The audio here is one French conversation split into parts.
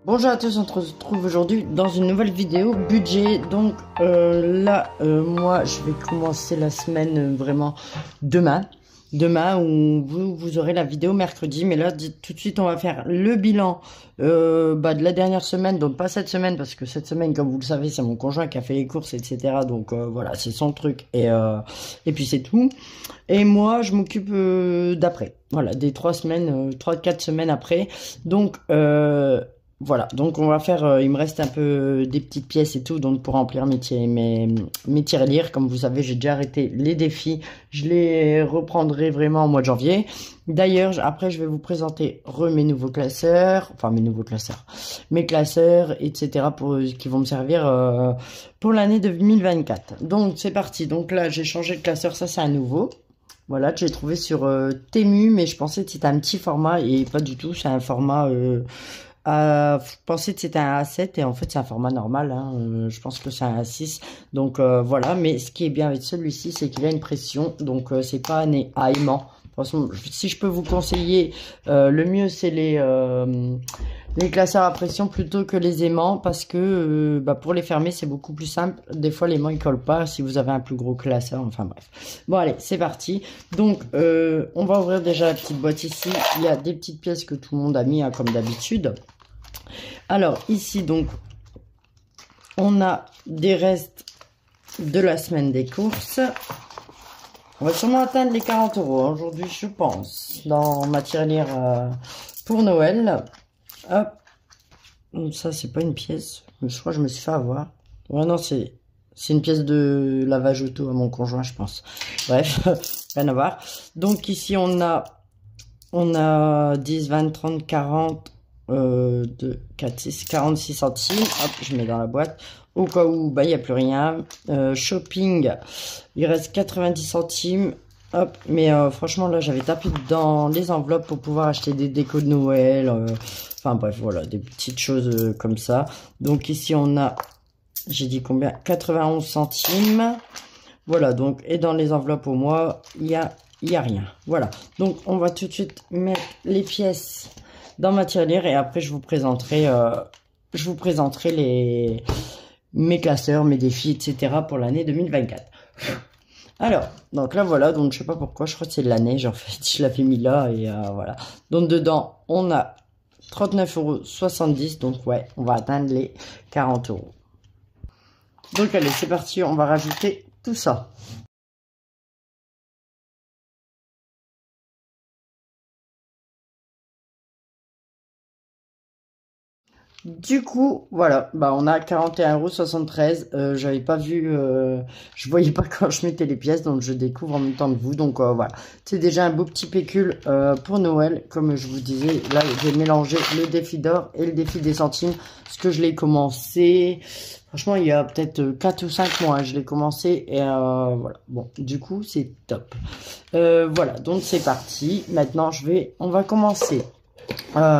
Bonjour à tous, on se retrouve aujourd'hui dans une nouvelle vidéo budget. Donc moi je vais commencer la semaine vraiment demain. Demain où vous aurez la vidéo mercredi. Mais là tout de suite on va faire le bilan de la dernière semaine. Donc pas cette semaine parce que cette semaine comme vous le savez c'est mon conjoint qui a fait les courses etc. Donc voilà c'est son truc et puis c'est tout. Et moi je m'occupe d'après. Voilà des 3-4 semaines après. Donc voilà, donc on va faire, il me reste un peu des petites pièces et tout, donc pour remplir mes tirelires. Comme vous savez, j'ai déjà arrêté les défis, je les reprendrai vraiment au mois de janvier. D'ailleurs, après je vais vous présenter mes nouveaux classeurs, enfin mes classeurs, etc. qui vont me servir pour l'année 2024. Donc c'est parti, donc là j'ai changé de classeur, ça c'est un nouveau. Voilà, que j'ai trouvé sur Temu, mais je pensais que c'était un petit format et pas du tout, c'est un format... je pensais que c'était un A7 et en fait c'est un format normal, hein. Je pense que c'est un A6, donc voilà. Mais ce qui est bien avec celui-ci, c'est qu'il a une pression, donc c'est pas un aimant. De toute façon, si je peux vous conseiller, le mieux c'est les classeurs à pression plutôt que les aimants, parce que pour les fermer c'est beaucoup plus simple. Des fois l'aimant il colle pas si vous avez un plus gros classeur, enfin bref. Bon allez, c'est parti. Donc on va ouvrir déjà la petite boîte ici. Il y a des petites pièces que tout le monde a mis, hein, comme d'habitude. Alors ici donc on a des restes de la semaine des courses. On va sûrement atteindre les 40 € aujourd'hui, je pense, dans ma tirelire pour Noël. Hop, ça c'est pas une pièce, je crois que je me suis fait avoir. Ouais non, c'est une pièce de lavage auto à mon conjoint, je pense. Bref, rien à voir. Donc ici on a 10, 20, 30, 40 2, 4, 6, 46 centimes. Hop, je mets dans la boîte. Au cas où, il n'y a plus rien. Shopping, il reste 90 centimes. Hop, mais franchement, là, j'avais tapé dans les enveloppes pour pouvoir acheter des décos de Noël. Enfin, bref, voilà, des petites choses comme ça. Donc, ici, on a, j'ai dit combien? 91 centimes. Voilà, donc, et dans les enveloppes au mois, il y a rien. Voilà, donc, on va tout de suite mettre les pièces dans ma tirelire et après je vous présenterai mes classeurs, mes défis, etc. pour l'année 2024. Alors, donc là voilà, donc je sais pas pourquoi, je crois que c'est de la neige en fait, je l'avais mis là et voilà. Donc dedans, on a 39,70 €, donc ouais, on va atteindre les 40 €. Donc allez, c'est parti, on va rajouter tout ça. Du coup, voilà, on a 41,73 €. J'avais pas vu, je voyais pas quand je mettais les pièces, donc je découvre en même temps que vous. Donc voilà, c'est déjà un beau petit pécule pour Noël. Comme je vous disais, là j'ai mélangé le défi d'or et le défi des centimes, parce que je l'ai commencé, franchement il y a peut-être 4 ou 5 mois, hein, je l'ai commencé et voilà. Bon, du coup c'est top. Voilà, donc c'est parti. Maintenant on va commencer.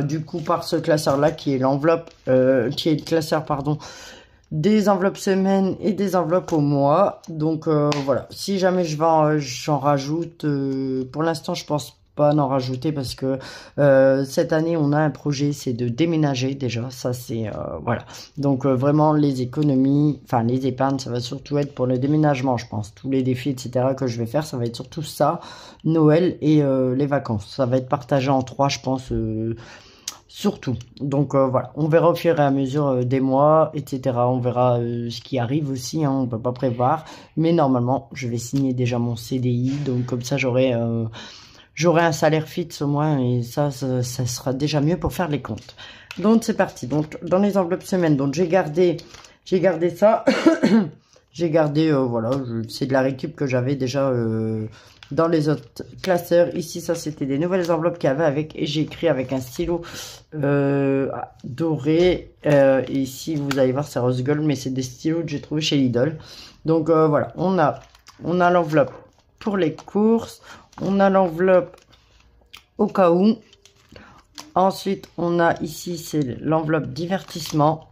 Du coup par ce classeur là qui est l'enveloppe qui est le classeur pardon des enveloppes semaines et des enveloppes au mois. Donc voilà, si jamais j'en rajoute, pour l'instant je pense pas en rajouter parce que cette année on a un projet, c'est de déménager déjà, ça c'est voilà. Donc vraiment les économies, enfin les épargnes, ça va surtout être pour le déménagement, je pense. Tous les défis etc que je vais faire, ça va être surtout ça, Noël et les vacances. Ça va être partagé en 3 je pense, surtout. Donc voilà, on verra au fur et à mesure des mois, etc. On verra ce qui arrive aussi, hein, on peut pas prévoir. Mais normalement, je vais signer déjà mon CDI, donc comme ça j'aurai un salaire fixe au moins, et ça sera déjà mieux pour faire les comptes. Donc c'est parti. Donc dans les enveloppes semaines, donc j'ai gardé ça. J'ai gardé, voilà, c'est de la récup que j'avais déjà dans les autres classeurs. Ici, ça, c'était des nouvelles enveloppes qu'il y avait avec, et j'ai écrit avec un stylo doré. Et ici, vous allez voir, c'est rose gold, mais c'est des stylos que j'ai trouvé chez Lidl. Donc, voilà, on a l'enveloppe pour les courses. On a l'enveloppe au cas où. Ensuite, on a ici, c'est l'enveloppe divertissement.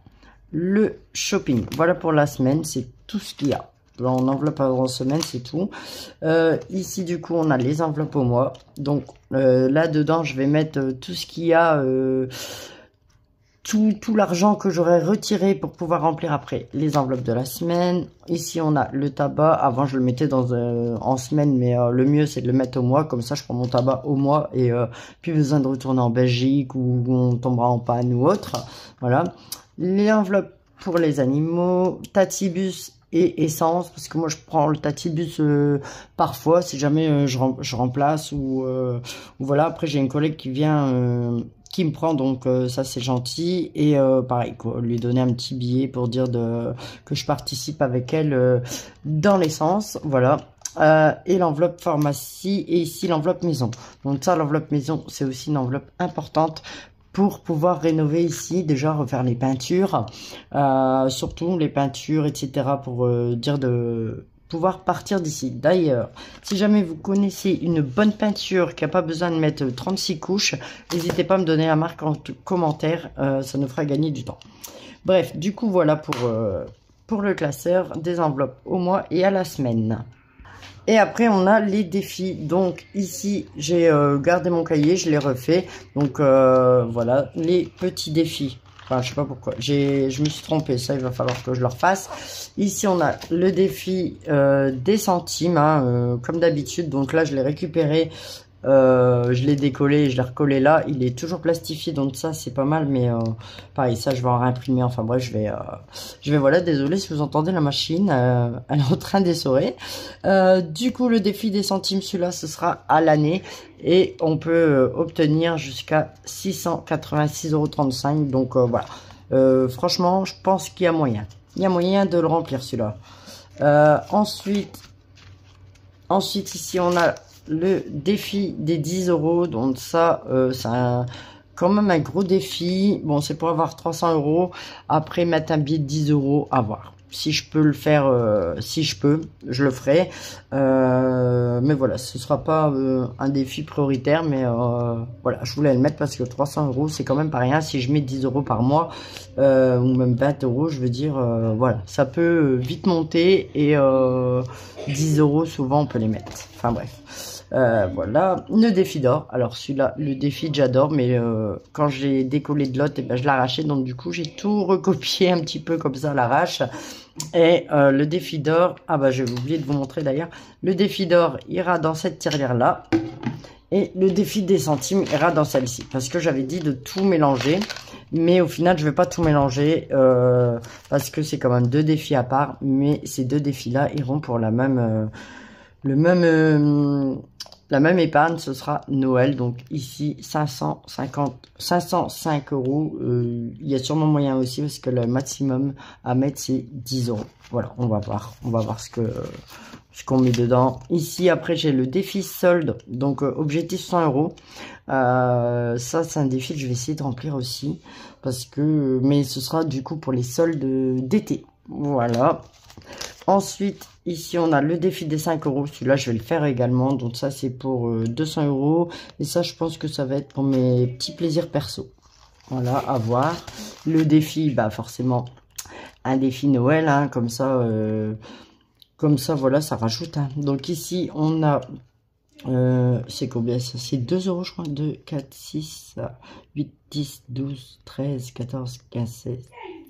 Le shopping, voilà pour la semaine, c'est tout ce qu'il y a. Là, en enveloppe en semaine, c'est tout. Ici, du coup, on a les enveloppes au mois. Donc, là-dedans, je vais mettre tout ce qu'il y a tout l'argent que j'aurais retiré pour pouvoir remplir après les enveloppes de la semaine. Ici, on a le tabac. Avant, je le mettais en semaine, mais le mieux, c'est de le mettre au mois. Comme ça, je prends mon tabac au mois et plus besoin de retourner en Belgique ou on tombera en panne ou autre. Voilà. Les enveloppes pour les animaux, Tatibus et essence, parce que moi, je prends le Tatibus parfois, si jamais je remplace ou voilà. Après, j'ai une collègue qui vient... qui me prend, donc ça c'est gentil, et pareil quoi, lui donner un petit billet pour dire que je participe avec elle dans l'essence, voilà. Et l'enveloppe pharmacie, et ici l'enveloppe maison. Donc ça, l'enveloppe maison, c'est aussi une enveloppe importante pour pouvoir rénover ici, déjà refaire les peintures, surtout les peintures, etc., pour dire de pouvoir partir d'ici. D'ailleurs, si jamais vous connaissez une bonne peinture qui n'a pas besoin de mettre 36 couches, n'hésitez pas à me donner la marque en commentaire, ça nous fera gagner du temps. Bref, du coup, voilà pour le classeur des enveloppes au mois et à la semaine. Et après, on a les défis. Donc ici, j'ai gardé mon cahier, je l'ai refait. Donc voilà, les petits défis. Enfin, je sais pas pourquoi. Je me suis trompée. Ça, il va falloir que je le refasse. Ici, on a le défi des centimes, hein, comme d'habitude. Donc là, je l'ai récupéré. Je l'ai décollé et je l'ai recollé là. Il est toujours plastifié, donc ça, c'est pas mal. Mais pareil, ça, je vais en réimprimer. Enfin bref, je vais voilà, désolé si vous entendez la machine. Elle est en train d'essorer. Du coup, le défi des centimes, celui-là, ce sera à l'année. Et on peut obtenir jusqu'à 686,35 €. Donc voilà. Franchement, je pense qu'il y a moyen. Il y a moyen de le remplir celui-là. Ensuite, ici, on a le défi des 10 €. Donc ça, c'est quand même un gros défi. Bon, c'est pour avoir 300 €. Après, mettre un billet de 10 € à voir. Si je peux le faire, si je peux, je le ferai. Mais voilà, ce sera pas un défi prioritaire. Mais voilà, je voulais le mettre parce que 300 €, c'est quand même pas rien. Si je mets 10 € par mois, ou même 20 €, je veux dire, voilà, ça peut vite monter. Et 10 € souvent, on peut les mettre. Enfin bref. Voilà, le défi d'or. Alors celui-là, le défi j'adore, mais quand j'ai décollé de l'autre, et ben, je l'arrachais, donc du coup j'ai tout recopié un petit peu comme ça à l'arrache. Et le défi d'or, ah bah j'ai oublié de vous montrer d'ailleurs, le défi d'or ira dans cette tirelire là, et le défi des centimes ira dans celle-ci, parce que j'avais dit de tout mélanger. Mais au final, je vais pas tout mélanger parce que c'est quand même deux défis à part, mais ces deux défis-là iront pour la même épargne. Ce sera Noël. Donc ici 505 €. Il y a sûrement moyen aussi parce que le maximum à mettre c'est 10 €. Voilà, on va voir ce qu'on met dedans. Ici après j'ai le défi solde, donc objectif 100 €. Ça c'est un défi que je vais essayer de remplir aussi parce que, mais ce sera du coup pour les soldes d'été. Voilà. Ensuite, ici, on a le défi des 5 €. Celui-là, je vais le faire également. Donc ça, c'est pour 200 €. Et ça, je pense que ça va être pour mes petits plaisirs perso. Voilà, à voir. Le défi, bah forcément, un défi Noël. Hein, comme ça, voilà, ça rajoute. Hein. Donc ici, on a... c'est combien ça? C'est 2 € je crois. 2, 4, 6, 8, 10, 12, 13, 14, 15, 16,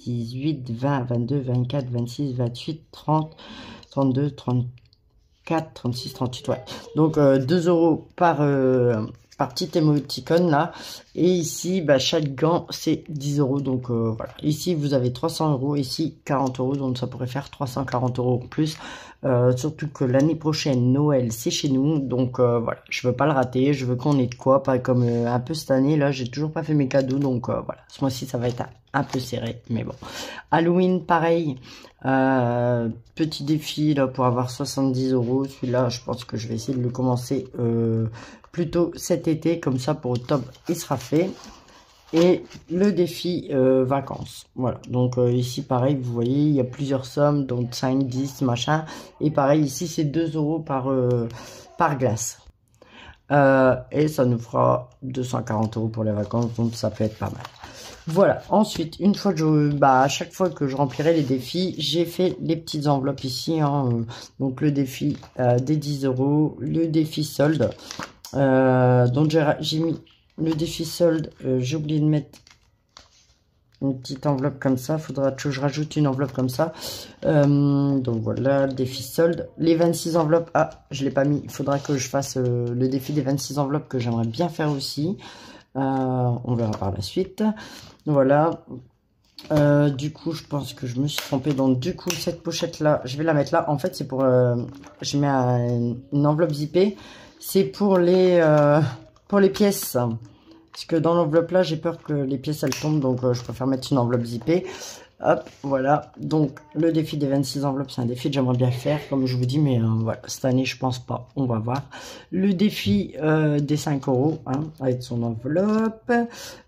18, 20, 22, 24, 26, 28, 30, 32, 34, 36, 38. Ouais. Donc 2 € par petit émoticône là. Et ici, bah, chaque gant, c'est 10 €. Donc voilà. Ici, vous avez 300 €. Ici, 40 €. Donc ça pourrait faire 340 € en plus. Surtout que l'année prochaine, Noël, c'est chez nous. Donc voilà, je veux pas le rater. Je veux qu'on ait de quoi. Pas comme un peu cette année. Là, j'ai toujours pas fait mes cadeaux. Donc voilà, ce mois-ci, ça va être un peu serré. Mais bon. Halloween, pareil. Petit défi là pour avoir 70 €. Celui-là, je pense que je vais essayer de le commencer plutôt cet été. Comme ça, pour octobre, il sera fait. Et le défi vacances. Voilà. Donc ici, pareil, vous voyez, il y a plusieurs sommes. Donc 5, 10, machin. Et pareil, ici, c'est 2 € par glace. Et ça nous fera 240 € pour les vacances. Donc ça peut être pas mal. Voilà, ensuite, une fois que à chaque fois que je remplirai les défis, j'ai fait les petites enveloppes ici. Hein, donc le défi des 10 €, le défi solde. Donc j'ai mis le défi solde, j'ai oublié de mettre une petite enveloppe comme ça. Faudra que je rajoute une enveloppe comme ça. Donc voilà, défi solde. Les 26 enveloppes, ah, je l'ai pas mis. Il faudra que je fasse le défi des 26 enveloppes que j'aimerais bien faire aussi. On verra par la suite. Voilà. Du coup, je pense que je me suis trompée. Donc, du coup, cette pochette-là, je vais la mettre là. En fait, c'est pour... je mets une enveloppe zippée. C'est pour les pièces. Parce que dans l'enveloppe là, j'ai peur que les pièces, elles tombent. Donc, je préfère mettre une enveloppe zippée. Hop, voilà. Donc, le défi des 26 enveloppes, c'est un défi que j'aimerais bien faire, comme je vous dis. Mais voilà, cette année, je pense pas. On va voir. Le défi des 5 €, hein, avec son enveloppe.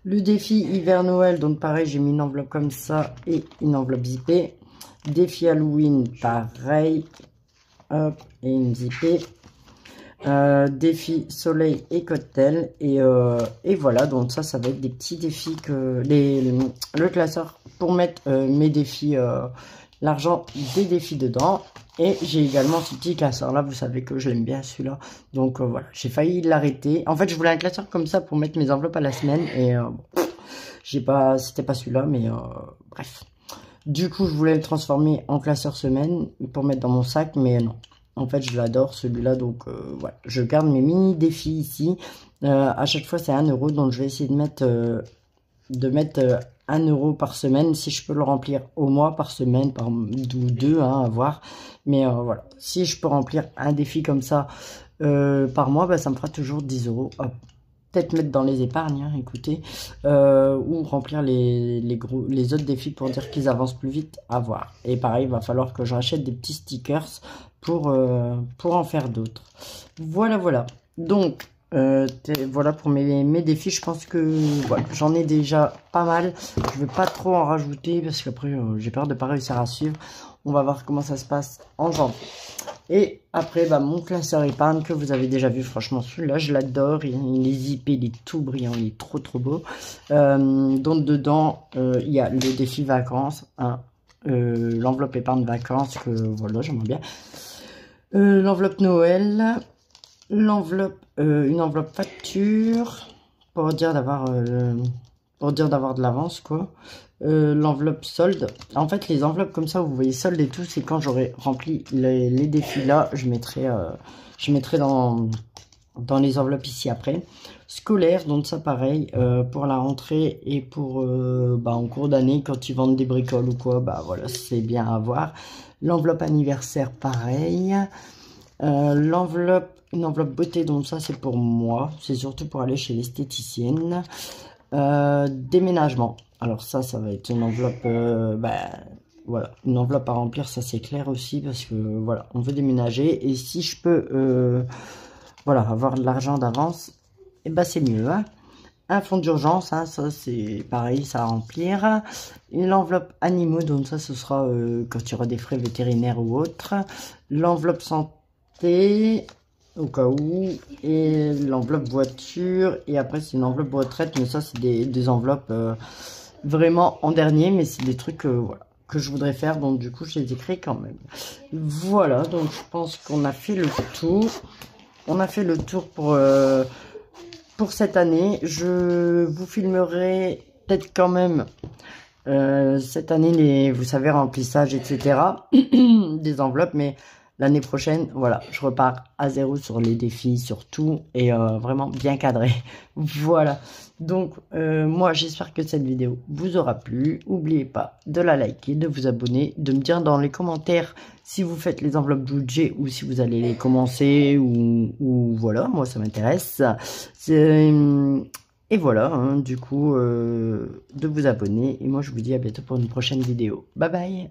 Le défi hiver-Noël, donc pareil, j'ai mis une enveloppe comme ça et une enveloppe zippée. Défi Halloween, pareil. Hop, et une zippée. Défi soleil et cocktail et voilà, donc ça va être des petits défis que le classeur pour mettre mes défis, l'argent des défis dedans. Et j'ai également ce petit classeur là, vous savez que je l'aime bien celui-là, donc voilà, j'ai failli l'arrêter. En fait, je voulais un classeur comme ça pour mettre mes enveloppes à la semaine et c'était pas celui-là, mais bref. Du coup, je voulais le transformer en classeur semaine pour mettre dans mon sac, mais non. En fait, je l'adore celui-là, donc voilà. Je garde mes mini défis ici. À chaque fois, c'est 1 €, donc je vais essayer de mettre 1 € par semaine. Si je peux le remplir au mois, par semaine, ou 2, hein, à voir. Mais voilà, si je peux remplir un défi comme ça par mois, bah, ça me fera toujours 10 €. Peut-être mettre dans les épargnes, hein, écoutez, ou remplir les autres défis pour dire qu'ils avancent plus vite, à voir. Et pareil, il va falloir que je rachète des petits stickers pour en faire d'autres. Voilà, voilà. Donc, voilà pour mes défis. Je pense que voilà, j'en ai déjà pas mal. Je vais pas trop en rajouter parce qu'après, j'ai peur de pas réussir à suivre. On va voir comment ça se passe en janvier. Et après, bah, mon classeur épargne que vous avez déjà vu, franchement, celui-là, je l'adore. Il est zippé, il est tout brillant, il est trop beau. Donc, dedans, il y a le défi vacances, hein, l'enveloppe épargne vacances, que voilà, j'aimerais bien. L'enveloppe Noël, une enveloppe facture, pour dire d'avoir de l'avance, quoi. L'enveloppe solde. En fait, les enveloppes comme ça, vous voyez solde et tout, c'est quand j'aurai rempli les défis là, je mettrai dans les enveloppes ici après. Scolaire, donc ça pareil, pour la rentrée et pour bah, en cours d'année, quand ils vendent des bricoles ou quoi, bah voilà, c'est bien à voir. L'enveloppe anniversaire, pareil. Une enveloppe beauté, donc ça c'est pour moi, c'est surtout pour aller chez l'esthéticienne. Déménagement, alors ça va être une enveloppe, voilà, une enveloppe à remplir, ça c'est clair aussi, parce que voilà, on veut déménager, et si je peux, voilà, avoir de l'argent d'avance, et bah c'est mieux, hein. Un fonds d'urgence, hein, ça c'est pareil, ça à remplir. L'enveloppe animaux, donc ça ce sera quand il y aura des frais vétérinaires ou autres. L'enveloppe santé, au cas où, et l'enveloppe voiture, et après c'est une enveloppe retraite, mais ça c'est des enveloppes vraiment en dernier, mais c'est des trucs voilà, que je voudrais faire, donc du coup je les écris quand même. Voilà, donc je pense qu'on a fait le tour. On a fait le tour pour cette année. Je vous filmerai peut-être quand même cette année vous savez, remplissage, etc. des enveloppes, mais l'année prochaine, voilà, je repars à zéro sur les défis, sur tout, et vraiment bien cadré. Voilà, donc moi j'espère que cette vidéo vous aura plu. N'oubliez pas de la liker, de vous abonner, de me dire dans les commentaires si vous faites les enveloppes budget ou si vous allez les commencer, ou voilà, moi ça m'intéresse. Et voilà, hein, du coup, de vous abonner, et moi je vous dis à bientôt pour une prochaine vidéo. Bye bye.